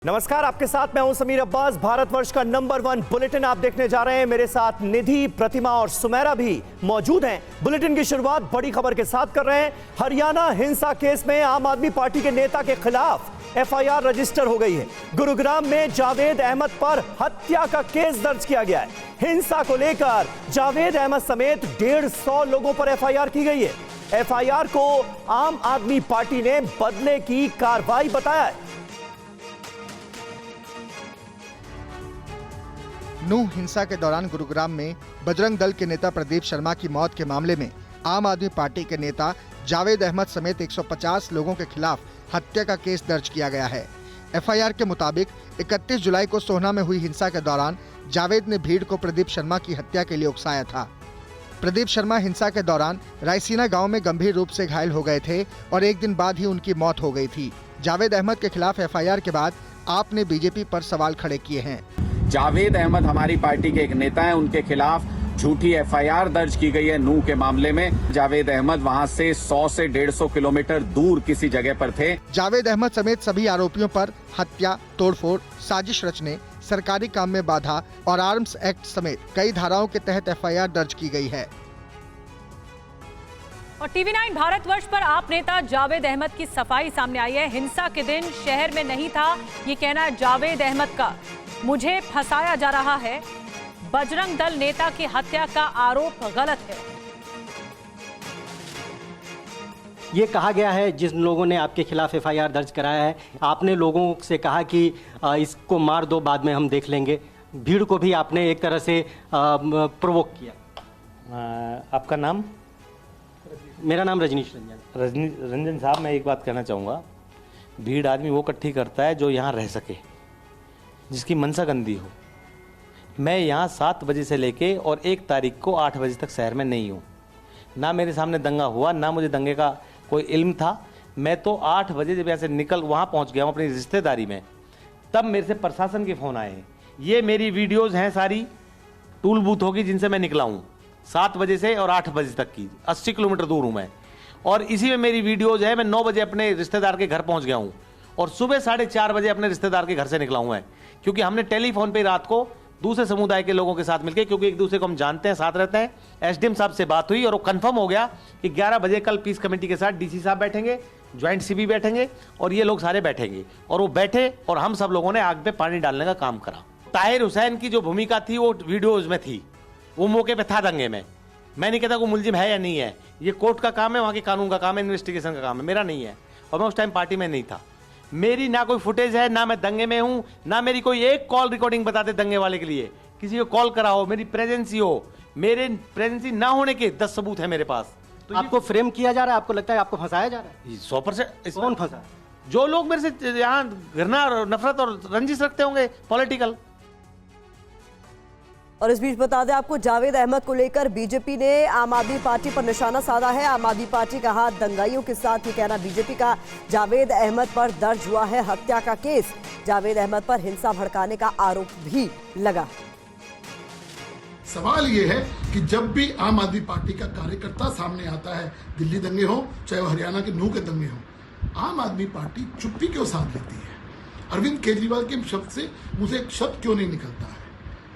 नमस्कार, आपके साथ मैं हूं समीर अब्बास। भारतवर्ष का नंबर 1 बुलेटिन आप देखने जा रहे हैं। मेरे साथ निधि, प्रतिमा और सुमेरा भी मौजूद हैं। बुलेटिन की शुरुआत बड़ी खबर के साथ कर रहे हैं। हरियाणा हिंसा केस में आम आदमी पार्टी के नेता के खिलाफ एफआईआर रजिस्टर हो गई है। गुरुग्राम में जावेद अहमद पर हत्या का केस दर्ज किया गया है। हिंसा को लेकर जावेद अहमद समेत 150 लोगों पर एफआईआर की गई है। एफआईआर को आम आदमी पार्टी ने बदले की कार्रवाई बताया है। नूह हिंसा के दौरान गुरुग्राम में बजरंग दल के नेता प्रदीप शर्मा की मौत के मामले में आम आदमी पार्टी के नेता जावेद अहमद समेत 150 लोगों के खिलाफ हत्या का केस दर्ज किया गया है। एफआईआर के मुताबिक 31 जुलाई को सोहना में हुई हिंसा के दौरान जावेद ने भीड़ को प्रदीप शर्मा की हत्या के लिए उकसाया था। प्रदीप शर्मा हिंसा के दौरान रायसीना गांव में गंभीर रूप से घायल हो गए थे और एक दिन बाद ही उनकी मौत हो गई थी। जावेद अहमद के खिलाफ एफआईआर के बाद आपने बीजेपी पर सवाल खड़े किए हैं। जावेद अहमद हमारी पार्टी के एक नेता हैं, उनके खिलाफ झूठी एफआईआर दर्ज की गई है नूह के मामले में। जावेद अहमद वहां से 100 से 150 किलोमीटर दूर किसी जगह पर थे। जावेद अहमद समेत सभी आरोपियों पर हत्या, तोड़फोड़, साजिश रचने, सरकारी काम में बाधा और आर्म्स एक्ट समेत कई धाराओं के तहत एफआईआर दर्ज की गई है। और टीवी9 भारतवर्ष पर आप नेता जावेद अहमद की सफाई सामने आई है। हिंसा के दिन शहर में नहीं था, ये कहना है जावेद अहमद का। मुझे फंसाया जा रहा है। बजरंग दल नेता की हत्या का आरोप गलत है। ये कहा गया है जिन लोगों ने आपके खिलाफ एफआईआर दर्ज कराया है, आपने लोगों से कहा कि इसको मार दो, बाद में हम देख लेंगे। भीड़ को भी आपने एक तरह से प्रोवोक किया। आपका नाम? मेरा नाम रजनीश रंजन साहब, मैं एक बात कहना चाहूँगा। भीड़ आदमी वो इकट्ठी करता है जो यहाँ रह सके, जिसकी मनसा गंदी हो। मैं यहाँ 7 बजे से लेके और 1 तारीख को 8 बजे तक शहर में नहीं हूँ। ना मेरे सामने दंगा हुआ, ना मुझे दंगे का कोई इल्म था। मैं तो 8 बजे जब यहाँ से निकल वहाँ पहुँच गया हूँ अपनी रिश्तेदारी में, तब मेरे से प्रशासन के फ़ोन आए हैं। ये मेरी वीडियोज़ हैं सारी, टूल बूथ होगी जिनसे मैं निकला हूँ 7 बजे से और 8 बजे तक की। 80 किलोमीटर दूर हूँ मैं, और इसी में मेरी वीडियोज़ है। मैं 9 बजे अपने रिश्तेदार के घर पहुँच गया हूँ और सुबह 4:30 बजे अपने रिश्तेदार के घर से निकला हूँ मैं, क्योंकि हमने टेलीफोन पे रात को दूसरे समुदाय के लोगों के साथ मिलकर, क्योंकि एक दूसरे को हम जानते हैं, साथ रहते हैं, एसडीएम साहब से बात हुई और वो कंफर्म हो गया कि 11 बजे कल पीस कमेटी के साथ डीसी साहब बैठेंगे, ज्वाइंट सीबी बैठेंगे और ये लोग सारे बैठेंगे। और वो बैठे और हम सब लोगों ने आग पे पानी डालने का काम करा। ताहिर हुसैन की जो भूमिका थी वो वीडियोज में थी, वो मौके पर था दंगे में। मैं नहीं कहता वो मुलजिम है या नहीं है, ये कोर्ट का काम है, वहाँ के कानून का काम है, इन्वेस्टिगेशन का काम है, मेरा नहीं है। और मैं उस टाइम पार्टी में नहीं था। मेरी ना कोई फुटेज है, ना मैं दंगे में हूं, ना मेरी कोई एक कॉल रिकॉर्डिंग बताते दंगे वाले के लिए किसी को कॉल करा हो, मेरी प्रेजेंसी हो। मेरे प्रेजेंसी ना होने के 10 सबूत है मेरे पास। तो आपको फ्रेम किया जा रहा है, आपको लगता है आपको फंसाया जा रहा है? 100%। कौन फंसा? जो लोग मेरे से यहाँ घृणा और नफरत और रंजिश रखते होंगे पॉलिटिकल। और इस बीच बता दें आपको, जावेद अहमद को लेकर बीजेपी ने आम आदमी पार्टी पर निशाना साधा है। आम आदमी पार्टी का हाथ दंगाइयों के साथ, ये कहना बीजेपी का। जावेद अहमद पर दर्ज हुआ है हत्या का केस। जावेद अहमद पर हिंसा भड़काने का आरोप भी लगा। सवाल ये है कि जब भी आम आदमी पार्टी का कार्यकर्ता सामने आता है, दिल्ली दंगे हो चाहे वो हरियाणा के नूह के दंगे हो, आम आदमी पार्टी चुप्पी क्यों साध लेती है? अरविंद केजरीवाल के शब्द से मुझे एक शब्द क्यों नहीं निकलता है?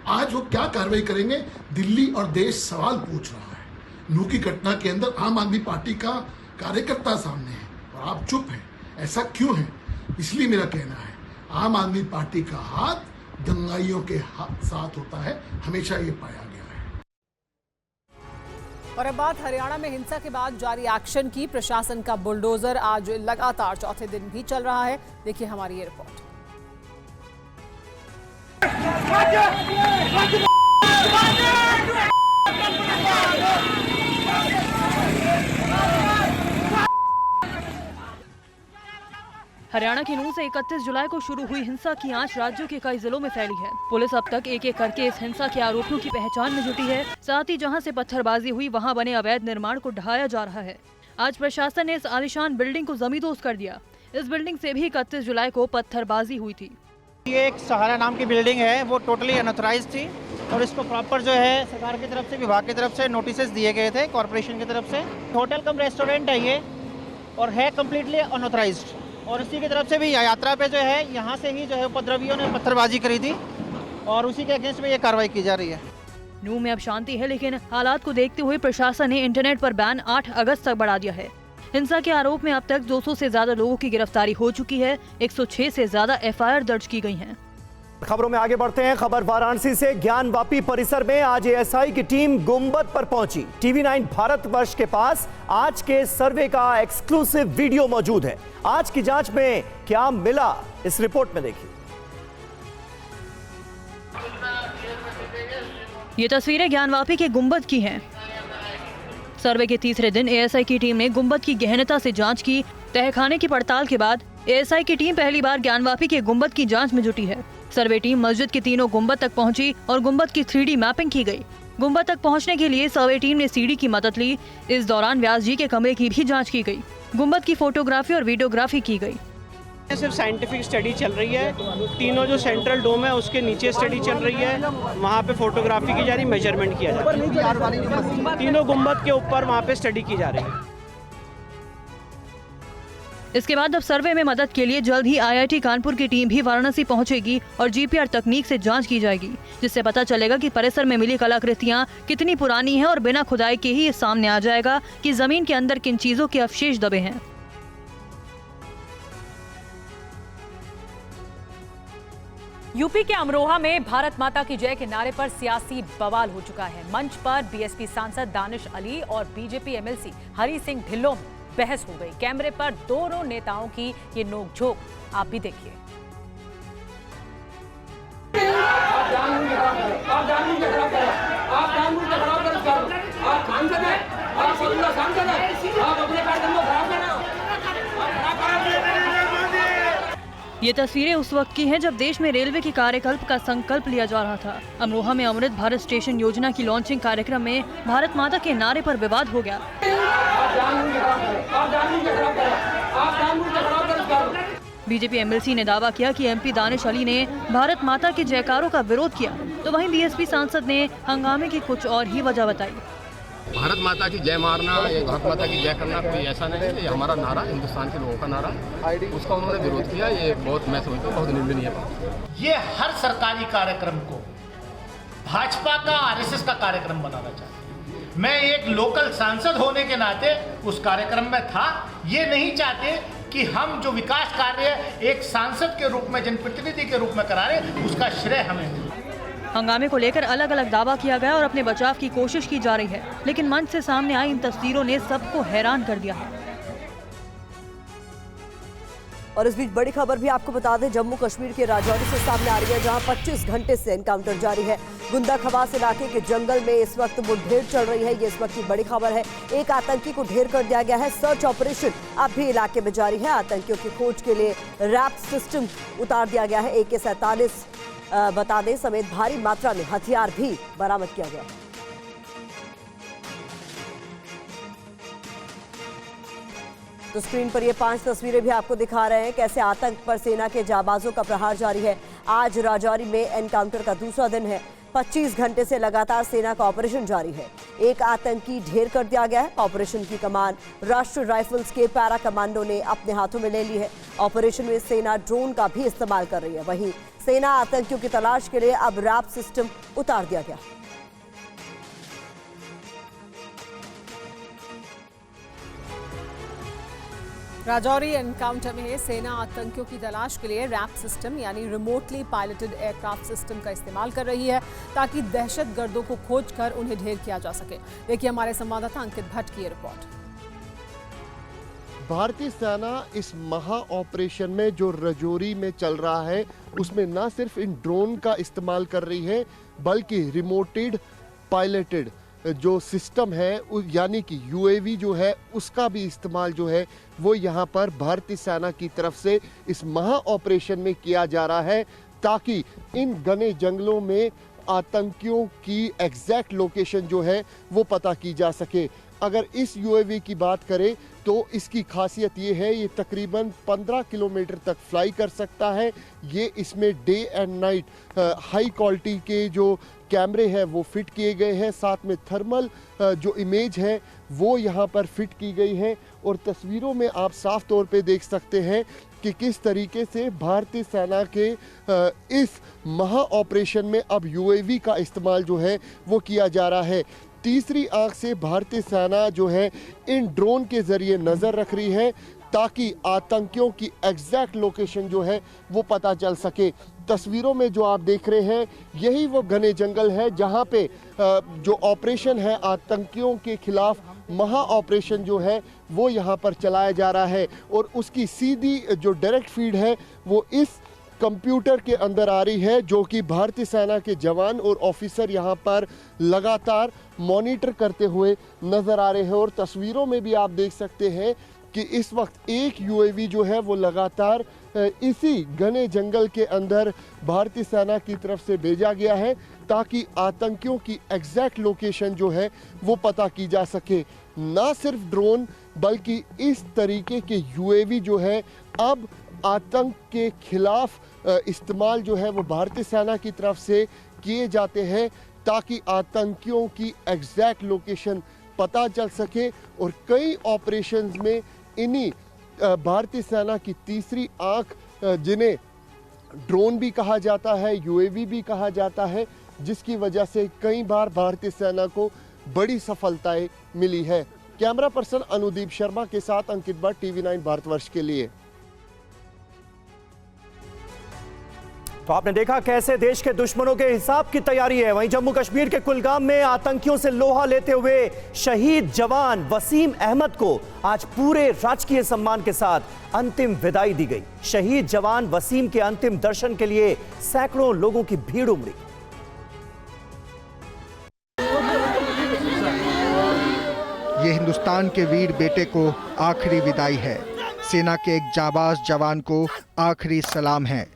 आज वो क्या कार्रवाई करेंगे? दिल्ली और देश सवाल पूछ रहा है। नूह की घटना के अंदर आम आदमी पार्टी का कार्यकर्ता सामने है और आप चुप हैं। ऐसा क्यों है? इसलिए मेरा कहना है, आम आदमी पार्टी का हाथ दंगाइयों के साथ होता है, हमेशा ये पाया गया है। और अब बात हरियाणा में हिंसा के बाद जारी एक्शन की। प्रशासन का बुलडोजर आज लगातार चौथे दिन भी चल रहा है। देखिए हमारी ये रिपोर्ट। हरियाणा की नूह से 31 जुलाई को शुरू हुई हिंसा की आंच राज्यों के कई जिलों में फैली है। पुलिस अब तक एक एक करके इस हिंसा के आरोपियों की पहचान में जुटी है। साथ ही जहां से पत्थरबाजी हुई वहां बने अवैध निर्माण को ढहाया जा रहा है। आज प्रशासन ने इस आलीशान बिल्डिंग को जमींदोज कर दिया। इस बिल्डिंग से भी 31 जुलाई को पत्थरबाजी हुई थी। ये एक सहारा नाम की बिल्डिंग है, वो टोटली अनऑथराइज्ड थी और इसको प्रॉपर जो है सरकार की तरफ से, विभाग की तरफ से नोटिस दिए गए थे, कॉर्पोरेशन की तरफ से। होटल कम रेस्टोरेंट है ये और है कम्प्लीटली अनऑथराइज्ड। और उसी की तरफ से भी यात्रा पे जो है यहाँ से ही जो है उपद्रवियों ने पत्थरबाजी करी थी और उसी के अगेंस्ट में ये कार्रवाई की जा रही है। नूह में अब शांति है, लेकिन हालात को देखते हुए प्रशासन ने इंटरनेट पर बैन 8 अगस्त तक बढ़ा दिया है। हिंसा के आरोप में अब तक 200 से ज्यादा लोगों की गिरफ्तारी हो चुकी है। 106 से ज्यादा एफआईआर दर्ज की गई हैं। खबरों में आगे बढ़ते हैं। खबर वाराणसी से। ज्ञानवापी परिसर में आज एएसआई की टीम गुंबद पर पहुंची। टीवी9 भारतवर्ष के पास आज के सर्वे का एक्सक्लूसिव वीडियो मौजूद है। आज की जांच में क्या मिला, इस रिपोर्ट में देखिए। ये तस्वीरें ज्ञानवापी के गुंबद की हैं। सर्वे के तीसरे दिन एएसआई की टीम ने गुंबद की गहनता से जांच की। तहखाने की पड़ताल के बाद एएसआई की टीम पहली बार ज्ञानवापी के गुंबद की जांच में जुटी है। सर्वे टीम मस्जिद के तीनों गुंबद तक पहुंची और गुंबद की 3D मैपिंग की गई। गुंबद तक पहुंचने के लिए सर्वे टीम ने सीढ़ी की मदद ली। इस दौरान व्यास जी के कमरे की भी जांच की गई। गुंबद की फोटोग्राफी और वीडियोग्राफी की गई। सिर्फ साइंटिफिक स्टडी चल रही है। तीनों जो सेंट्रल डोम है उसके नीचे स्टडी चल रही है, वहाँ पे फोटोग्राफी की जा रही, मेजरमेंट किया जा रहा है। तीनों गुंबद के ऊपर वहाँ पे स्टडी की जा रही है। इसके बाद अब सर्वे में मदद के लिए जल्द ही आईआईटी कानपुर की टीम भी वाराणसी पहुंचेगी और जीपीआर तकनीक से जांच की जाएगी, जिससे पता चलेगा कि परिसर में मिली कलाकृतियां कितनी पुरानी हैं और बिना खुदाई के ही ये सामने आ जाएगा कि जमीन के अंदर किन चीजों के अवशेष दबे हैं। यूपी के अमरोहा में भारत माता की जय के नारे पर सियासी बवाल हो चुका है। मंच पर बीएसपी सांसद दानिश अली और बीजेपी एमएलसी हरी सिंह ढिल्लों में बहस हो गई। कैमरे पर दोनों नेताओं की ये नोकझोंक आप भी देखिए। ये तस्वीरें उस वक्त की हैं जब देश में रेलवे के कार्यकल्प का संकल्प लिया जा रहा था। अमरोहा में अमृत भारत स्टेशन योजना की लॉन्चिंग कार्यक्रम में भारत माता के नारे पर विवाद हो गया। बीजेपी एमएलसी ने दावा किया कि एमपी दानिश अली ने भारत माता के जयकारों का विरोध किया, तो वहीं बीएसपी सांसद ने हंगामे की कुछ और ही वजह बताई। भारत माता की जय मारना या भारत माता की जय करना कोई ऐसा नहीं है। ये हमारा नारा, हिंदुस्तान के लोगों का नारा, उसका उन्होंने विरोध किया। ये बहुत, मैं समझता हूँ, बहुत निंदनीय बात। ये हर सरकारी कार्यक्रम को भाजपा का, आरएसएस का कार्यक्रम बनाना चाहते हैं। मैं एक लोकल सांसद होने के नाते उस कार्यक्रम में था। ये नहीं चाहते कि हम जो विकास कार्य एक सांसद के रूप में, जनप्रतिनिधि के रूप में करा रहे, उसका श्रेय हमें मिले। हंगामे को लेकर अलग अलग दावा किया गया और अपने बचाव की कोशिश की जा रही है, लेकिन मंच से सामने आई इन तस्वीरों ने सबको हैरान कर दिया है। और इस बीच बड़ी खबर भी आपको बता दें, जम्मू कश्मीर के राजौरी से सामने आ रही है, जहां 25 घंटे से एनकाउंटर जारी है। गुंदा खवास इलाके के जंगल में इस वक्त मुठभेड़ चल रही है। ये इस वक्त की बड़ी खबर है। एक आतंकी को ढेर कर दिया गया है। सर्च ऑपरेशन अब भी इलाके में जारी है। आतंकियों की खोज के लिए रैप सिस्टम उतार दिया गया है। AK-47 बता दें समेत भारी मात्रा में हथियार भी बरामद किया गया। तो स्क्रीन पर ये 5 तस्वीरें भी आपको दिखा रहे हैं कैसे आतंक पर सेना के जाबाजों का प्रहार जारी है। आज राजौरी में एनकाउंटर का दूसरा दिन है। 25 घंटे से लगातार सेना का ऑपरेशन जारी है। एक आतंकी ढेर कर दिया गया है। ऑपरेशन की कमान राष्ट्रीय राइफल्स के पैरा कमांडो ने अपने हाथों में ले ली है। ऑपरेशन में सेना ड्रोन का भी इस्तेमाल कर रही है। वहीं सेना आतंकियों की तलाश के लिए अब रैप सिस्टम उतार दिया गया। राजौरी एनकाउंटर में सेना आतंकियों की तलाश के लिए रैप सिस्टम यानी रिमोटली पायलटेड एयरक्राफ्ट सिस्टम का इस्तेमाल कर रही है, ताकि दहशतगर्दों को खोजकर उन्हें ढेर किया जा सके। देखिए हमारे संवाददाता अंकित भट्ट की ये रिपोर्ट। भारतीय सेना इस महा ऑपरेशन में जो राजौरी में चल रहा है उसमें न सिर्फ इन ड्रोन का इस्तेमाल कर रही है, बल्कि रिमोटेड पायलटेड जो सिस्टम है यानी कि UAV जो है उसका भी इस्तेमाल जो है वो यहाँ पर भारतीय सेना की तरफ से इस महा ऑपरेशन में किया जा रहा है, ताकि इन घने जंगलों में आतंकियों की एग्जैक्ट लोकेशन जो है वो पता की जा सके। अगर इस UAV की बात करें तो इसकी खासियत ये है, ये तकरीबन 15 किलोमीटर तक फ्लाई कर सकता है। ये इसमें day and night high quality के जो कैमरे हैं वो फिट किए गए हैं, साथ में थर्मल जो इमेज है वो यहाँ पर फिट की गई है। और तस्वीरों में आप साफ तौर पे देख सकते हैं कि किस तरीके से भारतीय सेना के इस महा ऑपरेशन में अब यूएवी का इस्तेमाल जो है वो किया जा रहा है। तीसरी आंख से भारतीय सेना जो है इन ड्रोन के जरिए नजर रख रही है ताकि आतंकियों की एग्जैक्ट लोकेशन जो है वो पता चल सके। तस्वीरों में जो आप देख रहे हैं यही वो घने जंगल है जहां पे जो ऑपरेशन है आतंकियों के खिलाफ महा ऑपरेशन जो है वो यहां पर चलाया जा रहा है और उसकी सीधी जो डायरेक्ट फीड है वो इस कंप्यूटर के अंदर आ रही है जो कि भारतीय सेना के जवान और ऑफिसर यहां पर लगातार मॉनिटर करते हुए नजर आ रहे हैं। और तस्वीरों में भी आप देख सकते हैं कि इस वक्त एक यूएवी जो है वो लगातार इसी घने जंगल के अंदर भारतीय सेना की तरफ से भेजा गया है ताकि आतंकियों की एग्जैक्ट लोकेशन जो है वो पता की जा सके। ना सिर्फ ड्रोन बल्कि इस तरीके के यूएवी जो है अब आतंक के खिलाफ इस्तेमाल जो है वो भारतीय सेना की तरफ से किए जाते हैं ताकि आतंकियों की एग्जैक्ट लोकेशन पता चल सके। और कई ऑपरेशंस में इन्हीं भारतीय सेना की तीसरी आंख जिन्हें ड्रोन भी कहा जाता है, यूएवी भी कहा जाता है, जिसकी वजह से कई बार भारतीय सेना को बड़ी सफलताएं मिली है। कैमरा पर्सन अनुदीप शर्मा के साथ अंकित भट्ट, TV9 भारतवर्ष के लिए। तो आपने देखा कैसे देश के दुश्मनों के हिसाब की तैयारी है। वहीं जम्मू कश्मीर के कुलगाम में आतंकियों से लोहा लेते हुए शहीद जवान वसीम अहमद को आज पूरे राजकीय सम्मान के साथ अंतिम विदाई दी गई। शहीद जवान वसीम के अंतिम दर्शन के लिए सैकड़ों लोगों की भीड़ उमड़ी। ये हिंदुस्तान के वीर बेटे को आखिरी विदाई है। सेना के एक जाबाज जवान को आखिरी सलाम है।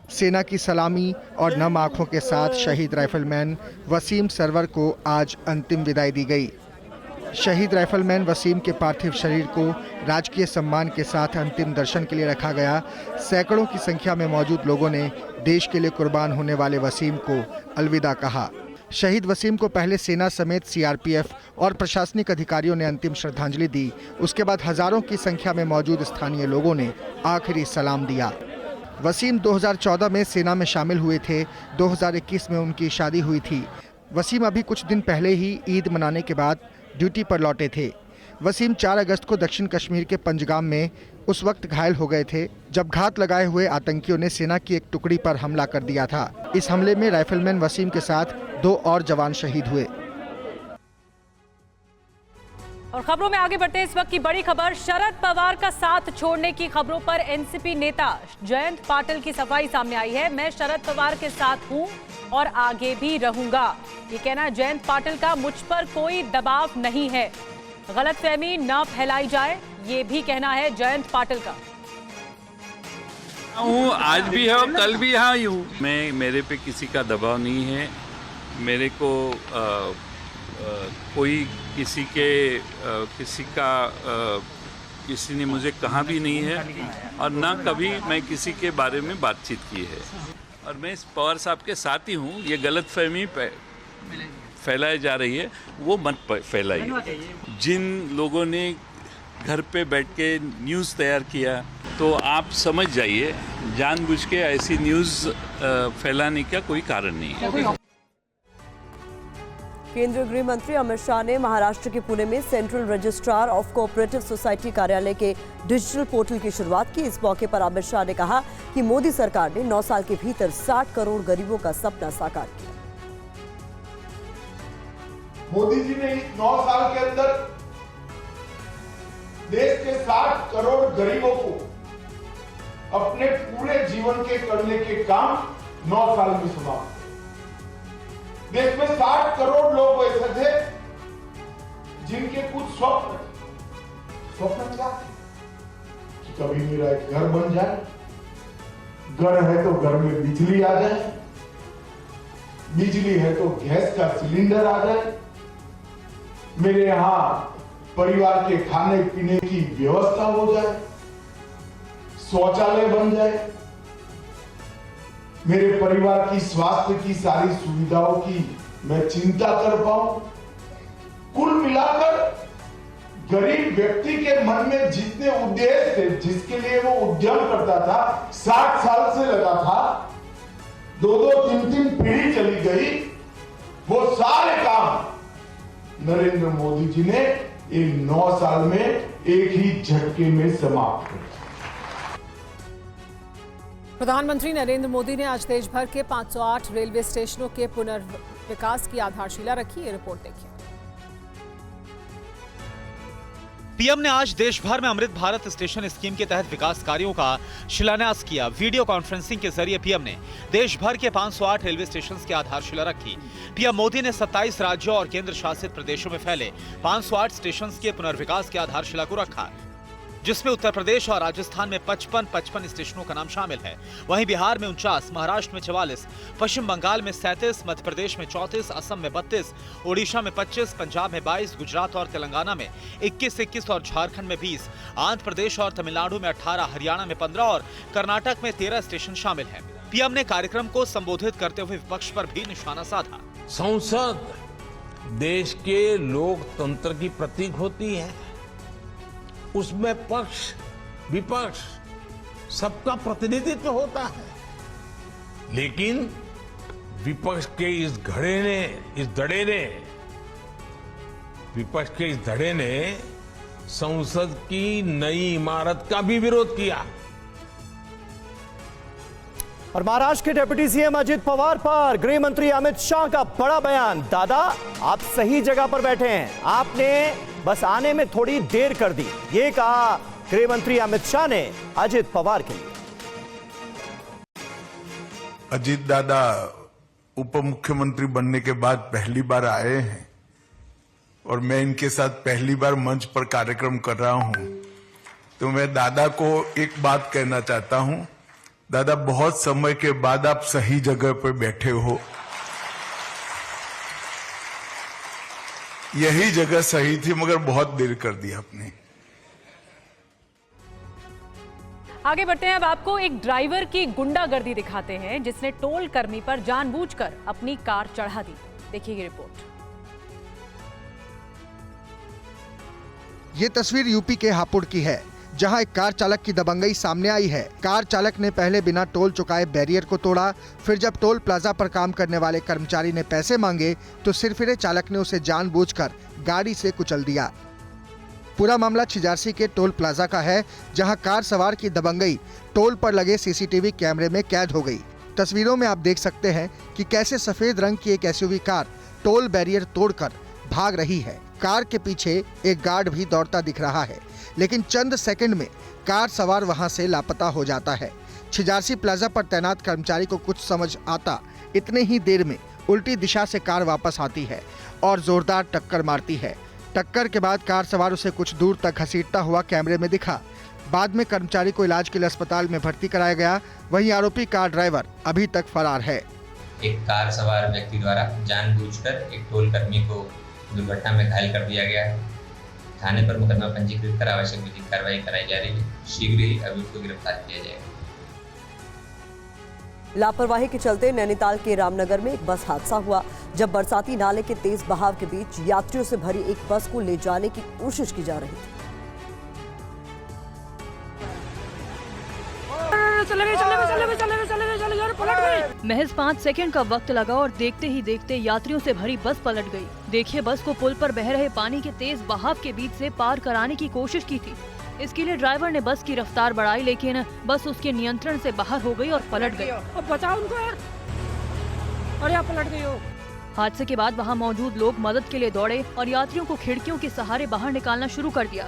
सेना की सलामी और नम आंखों के साथ शहीद राइफलमैन वसीम सरवर को आज अंतिम विदाई दी गई। शहीद राइफलमैन वसीम के पार्थिव शरीर को राजकीय सम्मान के साथ अंतिम दर्शन के लिए रखा गया। सैकड़ों की संख्या में मौजूद लोगों ने देश के लिए कुर्बान होने वाले वसीम को अलविदा कहा। शहीद वसीम को पहले सेना समेत सीआरपीएफ और प्रशासनिक अधिकारियों ने अंतिम श्रद्धांजलि दी। उसके बाद हजारों की संख्या में मौजूद स्थानीय लोगों ने आखिरी सलाम दिया। वसीम 2014 में सेना में शामिल हुए थे। 2021 में उनकी शादी हुई थी। वसीम अभी कुछ दिन पहले ही ईद मनाने के बाद ड्यूटी पर लौटे थे। वसीम 4 अगस्त को दक्षिण कश्मीर के पंजगाम में उस वक्त घायल हो गए थे जब घात लगाए हुए आतंकियों ने सेना की एक टुकड़ी पर हमला कर दिया था। इस हमले में राइफलमैन वसीम के साथ 2 और जवान शहीद हुए। और खबरों में आगे बढ़ते हैं। इस वक्त की बड़ी खबर, शरद पवार का साथ छोड़ने की खबरों पर एनसीपी नेता जयंत पाटिल की सफाई सामने आई है। मैं शरद पवार के साथ हूं और आगे भी रहूंगा, ये कहना जयंत पाटिल का। मुझ पर कोई दबाव नहीं है, गलतफहमी न फैलाई जाए, ये भी कहना है जयंत पाटिल का। हूँ आज भी है और कल भी यहाँ हूँ मैं। मेरे पे किसी का दबाव नहीं है। मेरे को कोई किसी ने मुझे कहा भी नहीं है और ना कभी मैं किसी के बारे में बातचीत की है। और मैं इस पवार साहब के साथ ही हूँ। ये गलतफहमी फैलाई जा रही है वो मत फैलाइए। जिन लोगों ने घर पे बैठ के न्यूज़ तैयार किया तो आप समझ जाइए जानबूझ के ऐसी न्यूज़ फैलाने का कोई कारण नहीं है। केंद्रीय गृह मंत्री अमित शाह ने महाराष्ट्र के पुणे में central registrar of cooperative society कार्यालय के डिजिटल पोर्टल की शुरुआत की। इस मौके पर अमित शाह ने कहा कि मोदी सरकार ने 9 साल के भीतर 60 करोड़ गरीबों का सपना साकार किया। मोदी जी ने 9 साल के अंदर देश के 60 करोड़ गरीबों को अपने पूरे जीवन के करने के काम 9 साल में समाप्त। देश में 60 करोड़ लोग ऐसे थे जिनके कुछ स्वप्न क्या कि कभी मेरा एक घर बन जाए, घर है तो घर में बिजली आ जाए, बिजली है तो गैस का सिलेंडर आ जाए, मेरे यहां परिवार के खाने पीने की व्यवस्था हो जाए, शौचालय बन जाए, मेरे परिवार की स्वास्थ्य की सारी सुविधाओं की मैं चिंता कर पाऊं। कुल मिलाकर गरीब व्यक्ति के मन में जितने उद्देश्य थे, जिसके लिए वो उद्यम करता था, 60 साल से लगा था, 2-2, 3-3 पीढ़ी चली गई, वो सारे काम नरेंद्र मोदी जी ने इन 9 साल में एक ही झटके में समाप्त कर दिया। प्रधानमंत्री नरेंद्र मोदी ने आज देश भर के 508 रेलवे स्टेशनों के पुनर्विकास की आधारशिला रखी। ये रिपोर्ट देखिए। पीएम ने आज देश भर में अमृत भारत स्टेशन स्कीम के तहत विकास कार्यों का शिलान्यास किया। वीडियो कॉन्फ्रेंसिंग के जरिए पीएम ने देश भर के 508 रेलवे स्टेशन की आधारशिला रखी। पीएम मोदी ने 27 राज्यों और केंद्र शासित प्रदेशों में फैले 508 स्टेशन के पुनर्विकास की आधारशिला को रखा, जिसमें उत्तर प्रदेश और राजस्थान में 55 स्टेशनों का नाम शामिल है। वहीं बिहार में 49, महाराष्ट्र में 44, पश्चिम बंगाल में 37, मध्य प्रदेश में 34, असम में 32, ओडिशा में 25, पंजाब में 22, गुजरात और तेलंगाना में 21 और झारखंड में 20, आंध्र प्रदेश और तमिलनाडु में 18, हरियाणा में 15 और कर्नाटक में 13 स्टेशन शामिल हैं। पीएम ने कार्यक्रम को संबोधित करते हुए विपक्ष पर भी निशाना साधा। संसद देश के लोकतंत्र की प्रतीक होती है, उसमें पक्ष विपक्ष सबका प्रतिनिधित्व होता है, लेकिन विपक्ष के इस धड़े ने संसद की नई इमारत का भी विरोध किया। और महाराष्ट्र के डिप्टी सीएम अजित पवार पर गृह मंत्री अमित शाह का बड़ा बयान। दादा, आप सही जगह पर बैठे हैं, आपने बस आने में थोड़ी देर कर दी, ये कहा गृह मंत्री अमित शाह ने अजित पवार के लिए। अजित दादा उप मुख्यमंत्री बनने के बाद पहली बार आए हैं और मैं इनके साथ पहली बार मंच पर कार्यक्रम कर रहा हूं, तो मैं दादा को एक बात कहना चाहता हूं। दादा, बहुत समय के बाद आप सही जगह पर बैठे हो। यही जगह सही थी, मगर बहुत देर कर दी आपने। आगे बढ़ते हैं। अब आपको एक ड्राइवर की गुंडागर्दी दिखाते हैं, जिसने टोल कर्मी पर जानबूझकर अपनी कार चढ़ा दी। देखिए ये रिपोर्ट। ये तस्वीर यूपी के हापुड़ की है, जहां एक कार चालक की दबंगई सामने आई है। कार चालक ने पहले बिना टोल चुकाए बैरियर को तोड़ा, फिर जब टोल प्लाजा पर काम करने वाले कर्मचारी ने पैसे मांगे तो सिरफिरे चालक ने उसे जानबूझकर गाड़ी से कुचल दिया। पूरा मामला छिजारसी के टोल प्लाजा का है, जहां कार सवार की दबंगई टोल पर लगे सीसीटीवी कैमरे में कैद हो गई। तस्वीरों में आप देख सकते हैं कि कैसे सफेद रंग की एक एसयूवी कार टोल बैरियर तोड़कर भाग रही है। कार के पीछे एक गार्ड भी दौड़ता दिख रहा है, लेकिन चंद सेकंड में कार सवार वहां से लापता हो जाता है। छिजारसी प्लाजा पर तैनात कर्मचारी को कुछ समझ आता, इतने ही देर में उल्टी दिशा से कार वापस आती है और जोरदार टक्कर मारती है। टक्कर के बाद कार सवार उसे कुछ दूर तक घसीटता हुआ कैमरे में दिखा। बाद में कर्मचारी को इलाज के लिए अस्पताल में भर्ती कराया गया। वहीं आरोपी कार ड्राइवर अभी तक फरार है। एक कार सवार व्यक्ति द्वारा जानबूझकर एक टोल कर्मी को दुर्घटना में घायल कर दिया गया है। थाने पर मुकदमा पंजीकृत कर आवश्यक विधिक कार्रवाई कराई जा रही है। शीघ्र ही अभियुक्त को गिरफ्तार किया जाएगा। लापरवाही के चलते नैनीताल के रामनगर में एक बस हादसा हुआ, जब बरसाती नाले के तेज बहाव के बीच यात्रियों से भरी एक बस को ले जाने की कोशिश की जा रही थी। महज 5 सेकंड का वक्त लगा और देखते ही देखते यात्रियों से भरी बस पलट गई। देखिए, बस को पुल पर बह रहे पानी के तेज बहाव के बीच से पार कराने की कोशिश की थी। इसके लिए ड्राइवर ने बस की रफ्तार बढ़ाई, लेकिन बस उसके नियंत्रण से बाहर हो गई और पलट गई। अब बचाओ उनको यार, और यहाँ पलट गई हो। हादसे के बाद वहाँ मौजूद लोग मदद के लिए दौड़े और यात्रियों को खिड़कियों के सहारे बाहर निकालना शुरू कर दिया।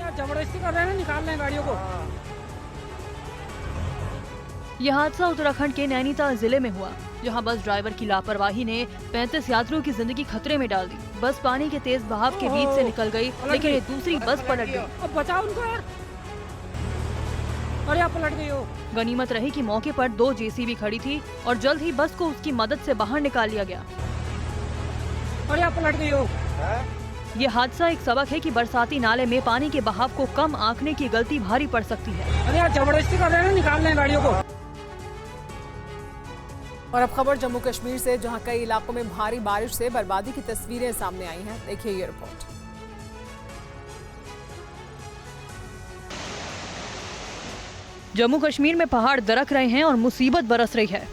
जबरदस्ती कर रहे हैं, निकाल रहे हैं गाड़ियों को। यह हादसा उत्तराखंड के नैनीताल जिले में हुआ, जहां बस ड्राइवर की लापरवाही ने 35 यात्रियों की जिंदगी खतरे में डाल दी। बस पानी के तेज बहाव के बीच से निकल गई, लेकिन एक दूसरी बस पलट गई। अब बचाओ उनको यार, और यहाँ पलट गई हो। गनीमत रही कि मौके पर 2 जेसीबी खड़ी थी और जल्द ही बस को उसकी मदद से बाहर निकाल लिया गया। और यहाँ पलट गई हो। ये हादसा एक सबक है कि बरसाती नाले में पानी के बहाव को कम आंकने की गलती भारी पड़ सकती है। अरे यार, जबरदस्ती कर रहे हैं, निकाल रहे हैं गाड़ियों को। और अब खबर जम्मू कश्मीर से, जहां कई इलाकों में भारी बारिश से बर्बादी की तस्वीरें सामने आई हैं। देखिए ये रिपोर्ट। जम्मू कश्मीर में पहाड़ दरक रहे हैं और मुसीबत बरस रही है।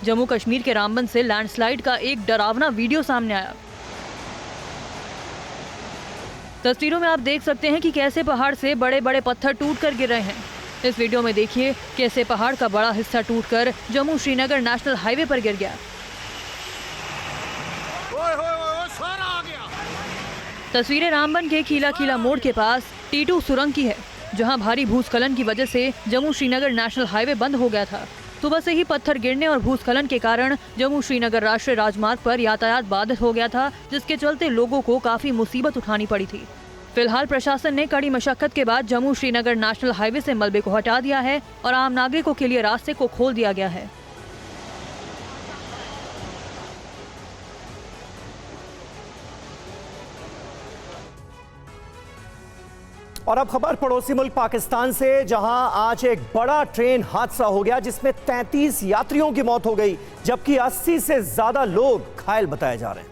जम्मू कश्मीर के रामबन से लैंडस्लाइड का एक डरावना वीडियो सामने आया। तस्वीरों में आप देख सकते हैं कि कैसे पहाड़ से बड़े बड़े पत्थर टूटकर गिर रहे हैं। इस वीडियो में देखिए कैसे पहाड़ का बड़ा हिस्सा टूटकर जम्मू श्रीनगर नेशनल हाईवे पर गिर गया। तस्वीरें रामबन के खीला खीला मोड़ के पास टीटू सुरंग की है, जहां भारी भूस्खलन की वजह से जम्मू श्रीनगर नेशनल हाईवे बंद हो गया था। सुबह से ही पत्थर गिरने और भूस्खलन के कारण जम्मू श्रीनगर राष्ट्रीय राजमार्ग पर यातायात बाधित हो गया था, जिसके चलते लोगों को काफी मुसीबत उठानी पड़ी थी। फिलहाल प्रशासन ने कड़ी मशक्कत के बाद जम्मू श्रीनगर नेशनल हाईवे से मलबे को हटा दिया है और आम नागरिकों के लिए रास्ते को खोल दिया गया है। और अब खबर पड़ोसी मुल्क पाकिस्तान से, जहां आज एक बड़ा ट्रेन हादसा हो गया जिसमें 33 यात्रियों की मौत हो गई, जबकि 80 से ज्यादा लोग घायल बताए जा रहे हैं।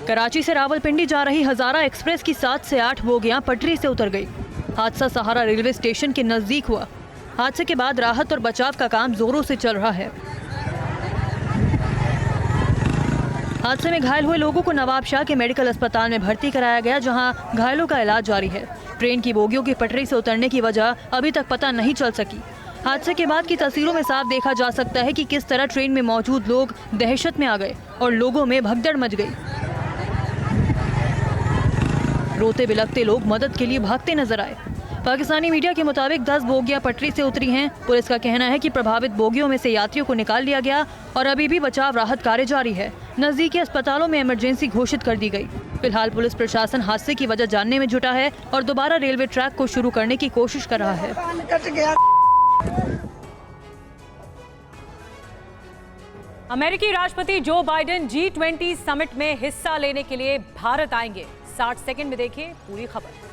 कराची से रावलपिंडी जा रही हजारा एक्सप्रेस की 7 से 8 बोगियां पटरी से उतर गई। हादसा सहारा रेलवे स्टेशन के नजदीक हुआ। हादसे के बाद राहत और बचाव का काम जोरों से चल रहा है। हादसे में घायल हुए लोगों को नवाबशाह के मेडिकल अस्पताल में भर्ती कराया गया, जहां घायलों का इलाज जारी है। ट्रेन की बोगियों की पटरी से उतरने की वजह अभी तक पता नहीं चल सकी। हादसे के बाद की तस्वीरों में साफ देखा जा सकता है कि किस तरह ट्रेन में मौजूद लोग दहशत में आ गए और लोगों में भगदड़ मच गई। रोते बिलखते लोग मदद के लिए भागते नजर आए। पाकिस्तानी मीडिया के मुताबिक 10 बोगियां पटरी से उतरी हैं। पुलिस का कहना है कि प्रभावित बोगियों में से यात्रियों को निकाल लिया गया और अभी भी बचाव राहत कार्य जारी है। नजदीकी अस्पतालों में इमरजेंसी घोषित कर दी गई। फिलहाल पुलिस प्रशासन हादसे की वजह जानने में जुटा है और दोबारा रेलवे ट्रैक को शुरू करने की कोशिश कर रहा है। अमेरिकी राष्ट्रपति जो बाइडेन G20 समिट में हिस्सा लेने के लिए भारत आएंगे। 60 सेकंड में देखिए पूरी खबर।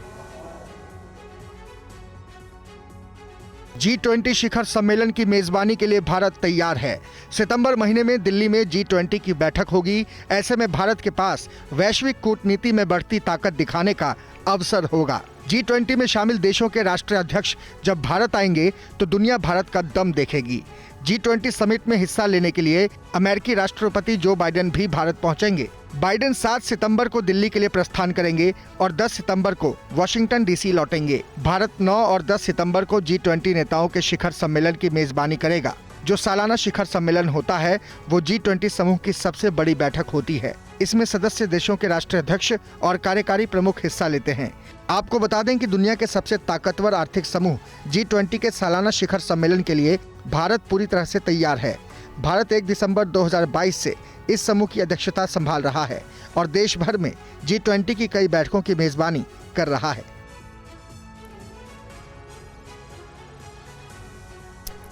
G20 शिखर सम्मेलन की मेजबानी के लिए भारत तैयार है। सितंबर महीने में दिल्ली में G20 की बैठक होगी। ऐसे में भारत के पास वैश्विक कूटनीति में बढ़ती ताकत दिखाने का अवसर होगा। G20 में शामिल देशों के राष्ट्रीय अध्यक्ष जब भारत आएंगे तो दुनिया भारत का दम देखेगी। G20 समिट में हिस्सा लेने के लिए अमेरिकी राष्ट्रपति जो बाइडेन भी भारत पहुंचेंगे। बाइडेन 7 सितंबर को दिल्ली के लिए प्रस्थान करेंगे और 10 सितंबर को वॉशिंगटन DC लौटेंगे। भारत 9 और 10 सितंबर को G20 नेताओं के शिखर सम्मेलन की मेजबानी करेगा। जो सालाना शिखर सम्मेलन होता है वो G20 समूह की सबसे बड़ी बैठक होती है। इसमें सदस्य देशों के राष्ट्रीय अध्यक्ष और कार्यकारी प्रमुख हिस्सा लेते हैं। आपको बता दें कि दुनिया के सबसे ताकतवर आर्थिक समूह G20 के सालाना शिखर सम्मेलन के लिए भारत पूरी तरह से तैयार है। भारत 1 दिसंबर 2022 से इस समूह की अध्यक्षता संभाल रहा है और देश भर में G20 की कई बैठकों की मेजबानी कर रहा है।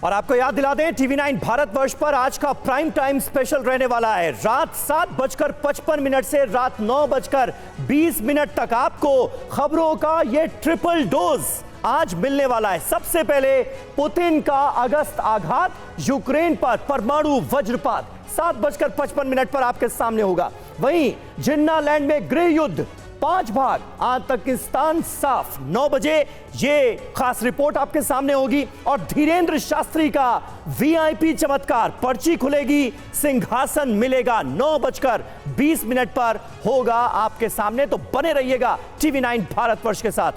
और आपको याद दिला दें, TV9 भारतवर्ष पर आज का प्राइम टाइम स्पेशल रहने वाला है। रात 7:55 से रात 9:20 तक आपको खबरों का ये ट्रिपल डोज आज मिलने वाला है। सबसे पहले पुतिन का अगस्त आघात, यूक्रेन पर परमाणु वज्रपात 7:55 पर आपके सामने होगा। वहीं जिन्ना लैंड में गृह युद्ध 5 भाग, आतंकिस्तान साफ 9 बजे ये खास रिपोर्ट आपके सामने होगी। और धीरेन्द्र शास्त्री का VIP चमत्कार, पर्ची खुलेगी, सिंहासन मिलेगा 9:20 पर होगा आपके सामने। तो बने रहिएगा TV9 भारतवर्ष के साथ।